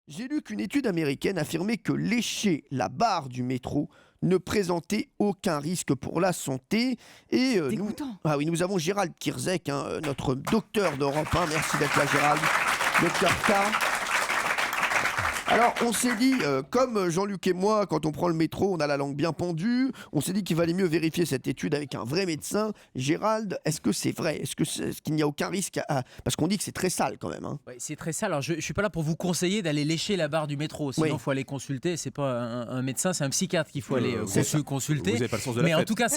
J'ai lu qu'une étude américaine affirmait que lécher la barre du métro ne présentait aucun risque pour la santé. Et Dégoûtant. nous avons Gérald Kierzek, notre docteur d'Europe 1. Merci d'être là, Gérald. Docteur K. Alors, on s'est dit, comme Jean-Luc et moi, quand on prend le métro, on a la langue bien pendue, on s'est dit qu'il valait mieux vérifier cette étude avec un vrai médecin. Gérald, est-ce que c'est vrai ? Est-ce qu'il n'y a aucun risque Parce qu'on dit que c'est très sale quand même. Ouais, c'est très sale. Alors, je ne suis pas là pour vous conseiller d'aller lécher la barre du métro. Sinon, il Oui. faut aller consulter. C'est pas un médecin, c'est un psychiatre qu'il faut aller consulter. Vous n'avez pas le sens de la Mais en fête. tout cas,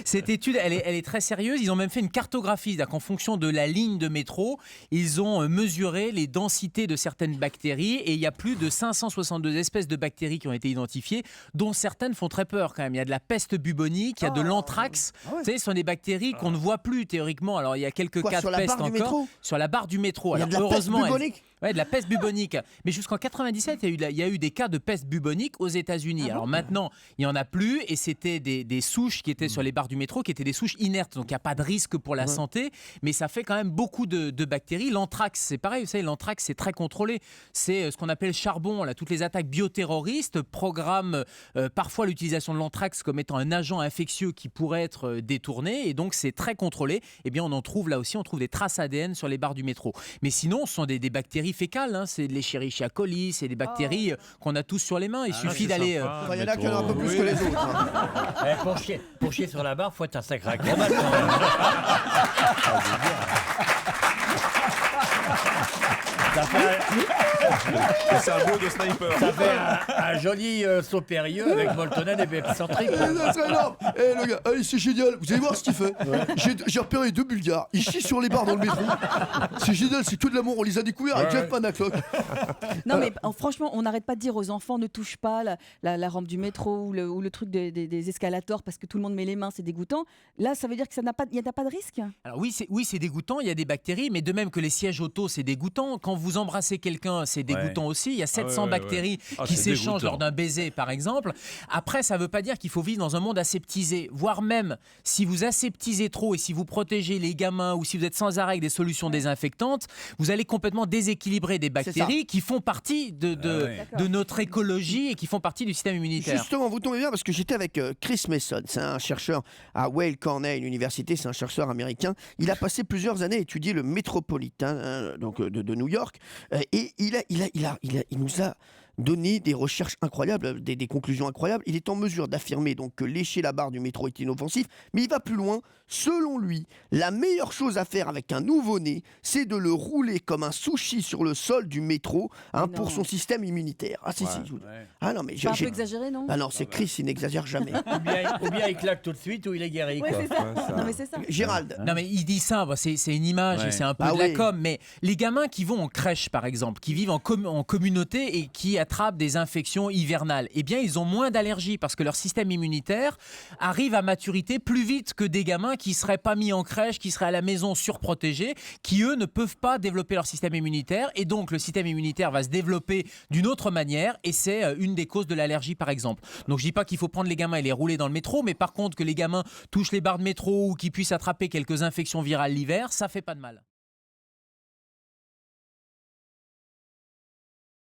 cette étude, elle est très sérieuse. Ils ont même fait une cartographie. C'est-à-dire qu'en fonction de la ligne de métro, ils ont mesuré les densités de certaines bactéries. Et il y a plus de 562 espèces de bactéries qui ont été identifiées, dont certaines font très peur quand même. Il y a de la peste bubonique, il y a de l'anthrax. Vous savez, ce sont des bactéries qu'on ne voit plus théoriquement. Alors, il y a quelques cas sur de la peste barre du encore. métro ? Sur la barre du métro. Il y a Alors, de la peste heureusement, bubonique ? Ouais, de la peste bubonique. Mais jusqu'en 97, il y a eu des cas de peste bubonique aux États-Unis. Alors maintenant, il n'y en a plus et c'était des souches qui étaient sur les barres du métro, qui étaient des souches inertes. Donc il n'y a pas de risque pour la santé, mais ça fait quand même beaucoup de bactéries. L'anthrax, c'est pareil. Vous savez, l'anthrax, c'est très contrôlé. C'est ce qu'on appelle charbon. Là, toutes les attaques bioterroristes programment parfois l'utilisation de l'anthrax comme étant un agent infectieux qui pourrait être détourné. Et donc, c'est très contrôlé. Eh bien, on en trouve là aussi, on trouve des traces ADN sur les barres du métro. Mais sinon, ce sont des bactéries fécales, hein. C'est de l'Escherichia coli, c'est des bactéries qu'on a tous sur les mains. Il suffit d'aller. Il y en a qui en ont un peu plus que les autres. Pour chier sur la barre, faut être un sacré acrobate. Ça fait C'est un beau de sniper. ça fait un joli saut périlleux avec Moltonen et Bépicentrique. Ça serait énorme. Le gars, allez, c'est génial. Vous allez voir ce qu'il fait. J'ai repéré 2 Bulgares. Ils chient sur les barres dans le métro. C'est génial, c'est que de l'amour. On les a découverts avec Jeff Panaclock. Non, mais franchement, on n'arrête pas de dire aux enfants ne touche pas la rampe du métro ou le truc des escalators parce que tout le monde met les mains, c'est dégoûtant. Là, ça veut dire que il n'y a pas de risque. Alors oui, c'est dégoûtant, il y a des bactéries, mais de même que les sièges auto, c'est dégoûtant. Quand vous embrassez quelqu'un, c'est dégoûtant aussi. Il y a 700 bactéries qui c'est s'échangent dégoûtant. lors d'un baiser, par exemple. Après, ça ne veut pas dire qu'il faut vivre dans un monde aseptisé. Voire même, si vous aseptisez trop et si vous protégez les gamins ou si vous êtes sans arrêt avec des solutions désinfectantes, vous allez complètement déséquilibrer des bactéries qui font partie de notre écologie et qui font partie du système immunitaire. Justement, vous tombez bien parce que j'étais avec Chris Mason. C'est un chercheur à Weill Cornell University. C'est un chercheur américain. Il a passé plusieurs années à étudier le métropolitain donc de New York. Et il nous a donné des recherches incroyables, des conclusions incroyables. Il est en mesure d'affirmer donc que lécher la barre du métro est inoffensif, mais il va plus loin. Selon lui, la meilleure chose à faire avec un nouveau-né, c'est de le rouler comme un sushi sur le sol du métro pour son système immunitaire. Ah si, si. Ah non, mais C'est un peu exagéré, non? Ah non, c'est Chris, il n'exagère jamais. Ou bien il claque tout de suite ou il est guéri. Ouais, Quoi. c'est ça. Non, mais c'est ça. Gérald. Non mais il dit ça, c'est une image et c'est un peu Ah de la oui. com, mais les gamins qui vont en crèche par exemple, qui vivent en communauté et qui attrapent des infections hivernales, eh bien ils ont moins d'allergies parce que leur système immunitaire arrive à maturité plus vite que des gamins qui seraient pas mis en crèche, qui seraient à la maison surprotégés, qui eux ne peuvent pas développer leur système immunitaire et donc le système immunitaire va se développer d'une autre manière et c'est une des causes de l'allergie par exemple. Donc je dis pas qu'il faut prendre les gamins et les rouler dans le métro, mais par contre que les gamins touchent les barres de métro ou qu'ils puissent attraper quelques infections virales l'hiver, ça fait pas de mal.